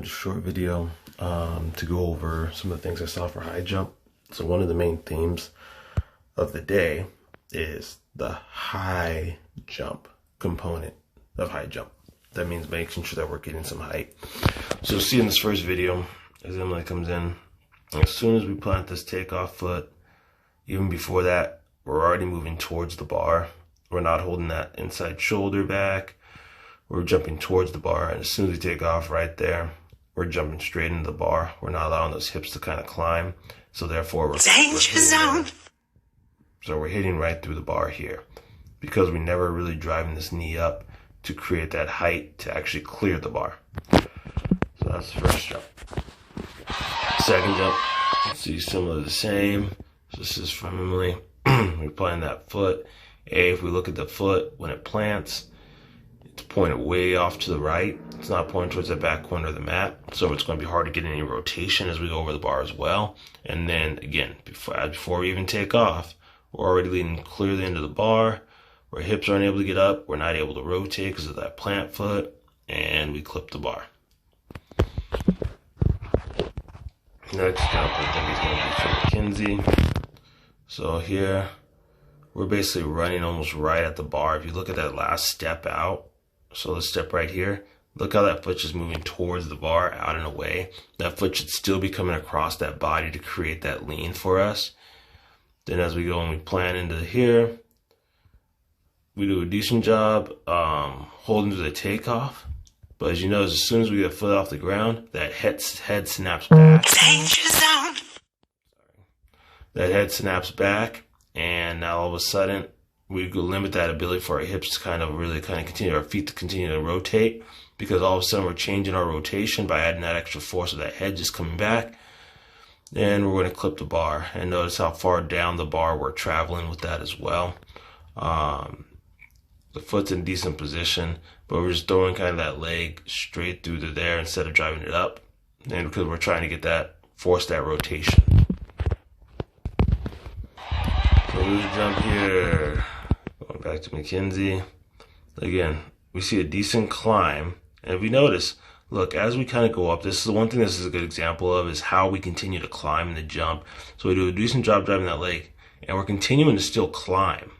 a short video to go over some of the things I saw for high jump. So one of the main themes of the day is the high jump component of high jump. That means making sure that we're getting some height. So you'll see in this first video, as Emily comes in, as soon as we plant this takeoff foot, even before that, we're already moving towards the bar. We're not holding that inside shoulder back. We're jumping towards the bar, and as soon as we take off right there, we're jumping straight into the bar. We're not allowing those hips to kind of climb. So therefore, we're hitting right through the bar here, because we never really driving this knee up to create that height to actually clear the bar. So that's the first jump. Second jump, see similar to the same. So this is from Emily. We're playing that foot. If we look at the foot, when it plants, it's pointed way off to the right. It's not pointing towards the back corner of the mat. So it's going to be hard to get any rotation as we go over the bar as well. And then again, before we even take off, we're already leaning clearly into the bar. Our hips aren't able to get up. We're not able to rotate because of that plant foot. And we clip the bar. Next jump, I think is going to be for Mackenzie. So here, we're basically running almost right at the bar. If you look at that last step out, so the step right here, look how that foot's just moving towards the bar, out and away. That foot should still be coming across that body to create that lean for us. Then as we go and we plant into here, we do a decent job holding to the takeoff. But as you know, as soon as we get a foot off the ground, that head snaps back. Danger zone. That head snaps back, and now all of a sudden, we could limit that ability for our hips to really continue, our feet to continue to rotate, because all of a sudden we're changing our rotation by adding that extra force of that head just coming back. And we're going to clip the bar, and notice how far down the bar we're traveling with that as well. The foot's in decent position, but we're just throwing kind of that leg straight through to there instead of driving it up, and because we're trying to get force that rotation. So there's a jump here. Going back to Mackenzie. Again, we see a decent climb. And if you notice, look, as we kind of go up, this is the one thing this is a good example of, is how we continue to climb in the jump. So we do a decent job driving that leg, and we're continuing to still climb.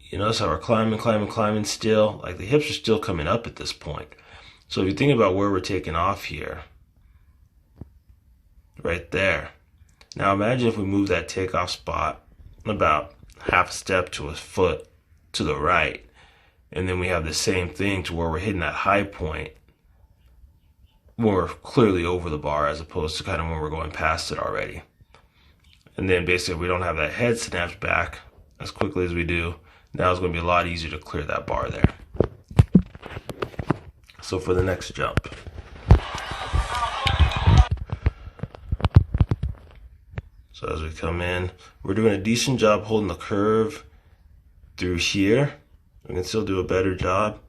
You notice how we're climbing still? Like the hips are still coming up at this point. So if you think about where we're taking off here, right there. Now imagine if we move that takeoff spot about half a step to a foot to the right, and then we have the same thing to where we're hitting that high point when we're clearly over the bar, as opposed to kind of when we're going past it already. And then basically we don't have that head snapped back as quickly as we do. Now it's going to be a lot easier to clear that bar there. So for the next jump. So as we come in, we're doing a decent job holding the curve through here. We can still do a better job.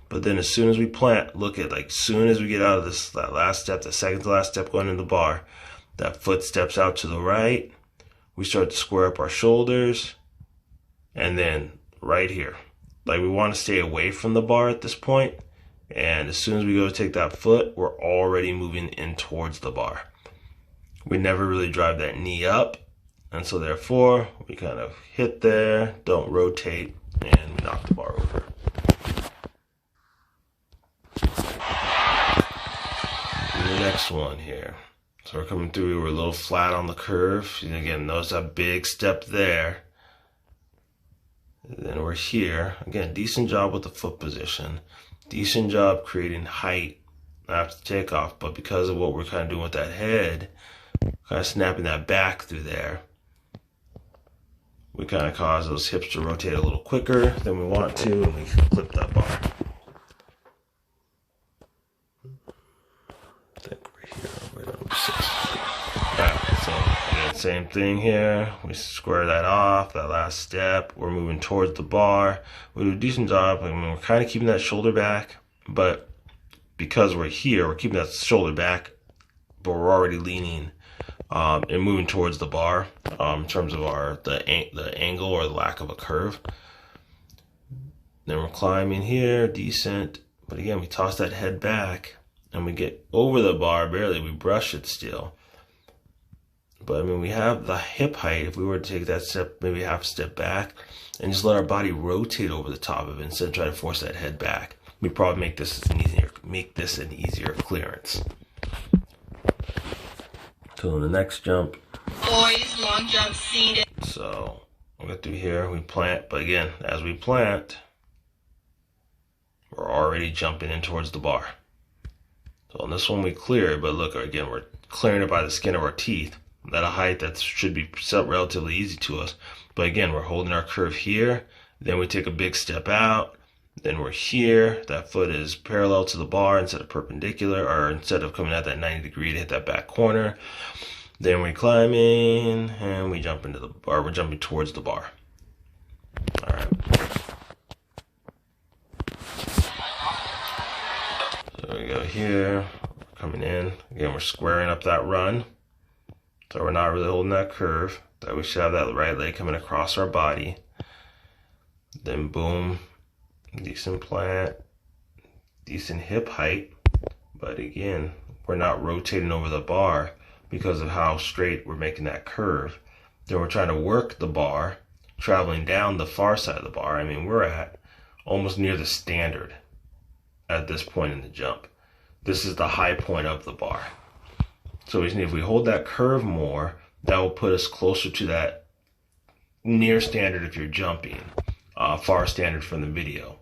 But then as soon as we plant, look at, like, soon as we get out of that last step, the second to last step going in the bar, that foot steps out to the right. We start to square up our shoulders. And then right here, like, we want to stay away from the bar at this point. And as soon as we go to take that foot, we're already moving in towards the bar. We never really drive that knee up, and so therefore we kind of hit there, don't rotate, and we knock the bar over. And the next one here. So we're coming through, we're a little flat on the curve. And again, notice that big step there. And then we're here. Again, decent job with the foot position. Decent job creating height after the takeoff, but because of what we're kind of doing with that head, kind of snapping that back through there, we kind of cause those hips to rotate a little quicker than we want to, and we clip that bar. I think we're here, right on 6. Alright, so again, same thing here. We square that off, that last step. We're moving towards the bar. We do a decent job. I mean, we're kind of keeping that shoulder back, but because we're here, we're keeping that shoulder back, but we're already leaning and moving towards the bar in terms of the angle or the lack of a curve. Then we're climbing here, decent. But again, we toss that head back, and we get over the bar barely, we brush it still. But I mean, we have the hip height. If we were to take that step, maybe half a step back, and just let our body rotate over the top of it instead of trying to force that head back, we probably make this an easier clearance. So in the next jump, boys long jump seated. So we'll get through here, we plant, but again, as we plant, we're already jumping in towards the bar. So on this one we clear it, but look, again, we're clearing it by the skin of our teeth at a height that should be relatively easy to us. But again, we're holding our curve here, then we take a big step out, then we're here, that foot is parallel to the bar instead of perpendicular, or instead of coming at that 90 degree to hit that back corner. Then we climb in and we jump into the bar, we're jumping towards the bar. All right. So we go here, coming in, again, we're squaring up that run. So we're not really holding that curve. That we should have that right leg coming across our body. Then boom, decent plant, decent hip height. But again, we're not rotating over the bar because of how straight we're making that curve. Then we're trying to work the bar, traveling down the far side of the bar. I mean, we're at almost near the standard at this point in the jump. This is the high point of the bar. So if we hold that curve more, that will put us closer to that near standard if you're jumping, far standard from the video.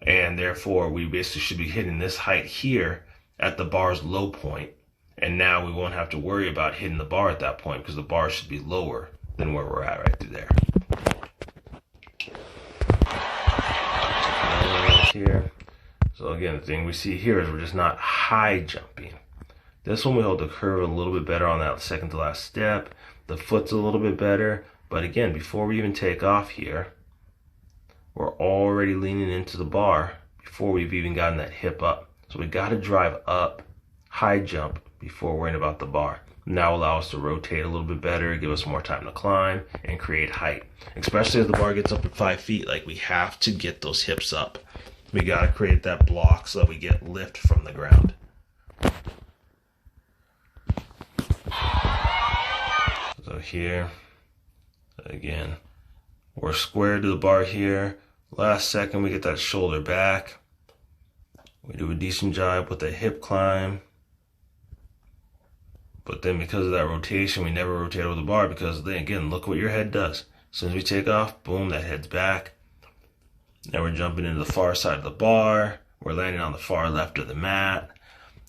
And therefore, we basically should be hitting this height here at the bar's low point. And now we won't have to worry about hitting the bar at that point because the bar should be lower than where we're at right through there. Here. So again, the thing we see here is we're just not high jumping. This one we hold the curve a little bit better on that second to last step. The foot's a little bit better. But again, before we even take off here, we're already leaning into the bar before we've even gotten that hip up. So we got to drive up, high jump, before worrying about the bar. Now allow us to rotate a little bit better, give us more time to climb, and create height. Especially as the bar gets up to 5 feet, like we have to get those hips up. We got to create that block so that we get lift from the ground. So here, again, we're square to the bar here. Last second, we get that shoulder back. We do a decent job with the hip climb. But then because of that rotation, we never rotate over the bar because then again, look what your head does. As soon as we take off, boom, that head's back. Now we're jumping into the far side of the bar. We're landing on the far left of the mat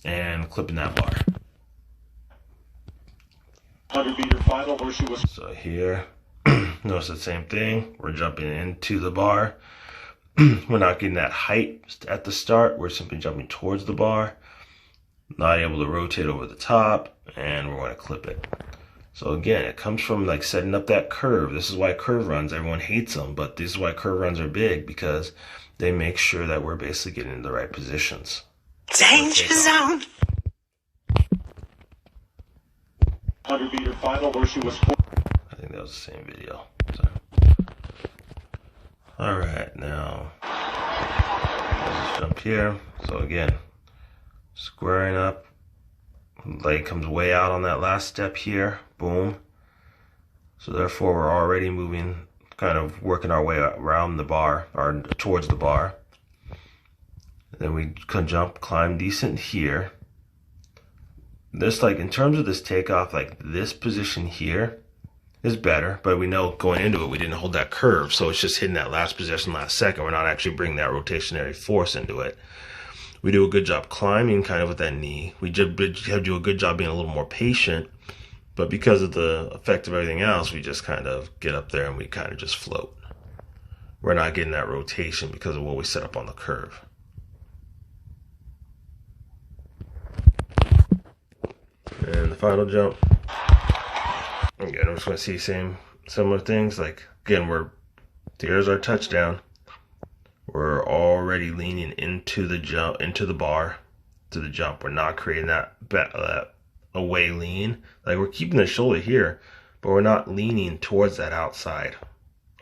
and clipping that bar. 100-meter final where she was. So here, notice the same thing. We're jumping into the bar. We're not getting that height at the start. We're simply jumping towards the bar. Not able to rotate over the top, and we're going to clip it. So again, it comes from like setting up that curve. This is why curve runs, everyone hates them, but this is why curve runs are big, because they make sure that we're basically getting in the right positions. Danger zone. 100-meter final where she was. I think that was the same video. So. All right, now let's jump here. So again, squaring up, leg comes way out on that last step here, boom. So therefore we're already moving, kind of working our way around the bar, or towards the bar. Then we can jump, climb decent here. This, like, in terms of this takeoff, like this position here is better, but we know going into it, we didn't hold that curve. So it's just hitting that last position last second. We're not actually bringing that rotationary force into it. We do a good job climbing kind of with that knee. We have to do a good job being a little more patient, but because of the effect of everything else, we just kind of get up there and we kind of just float. We're not getting that rotation because of what we set up on the curve. And the final jump. Again, I'm just going to see similar things. Like, again, there's our touchdown. We're already leaning into the jump, into the bar, to the jump. We're not creating that away lean. Like, we're keeping the shoulder here, but we're not leaning towards that outside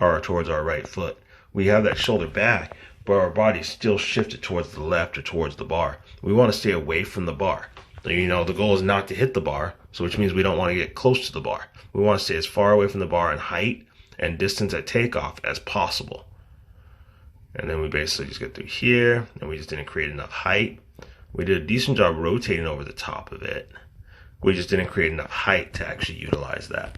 or towards our right foot. We have that shoulder back, but our body's still shifted towards the left or towards the bar. We want to stay away from the bar. You know, the goal is not to hit the bar, so which means we don't want to get close to the bar. We want to stay as far away from the bar in height and distance at takeoff as possible. And then we basically just get through here, and we just didn't create enough height. We did a decent job rotating over the top of it. We just didn't create enough height to actually utilize that.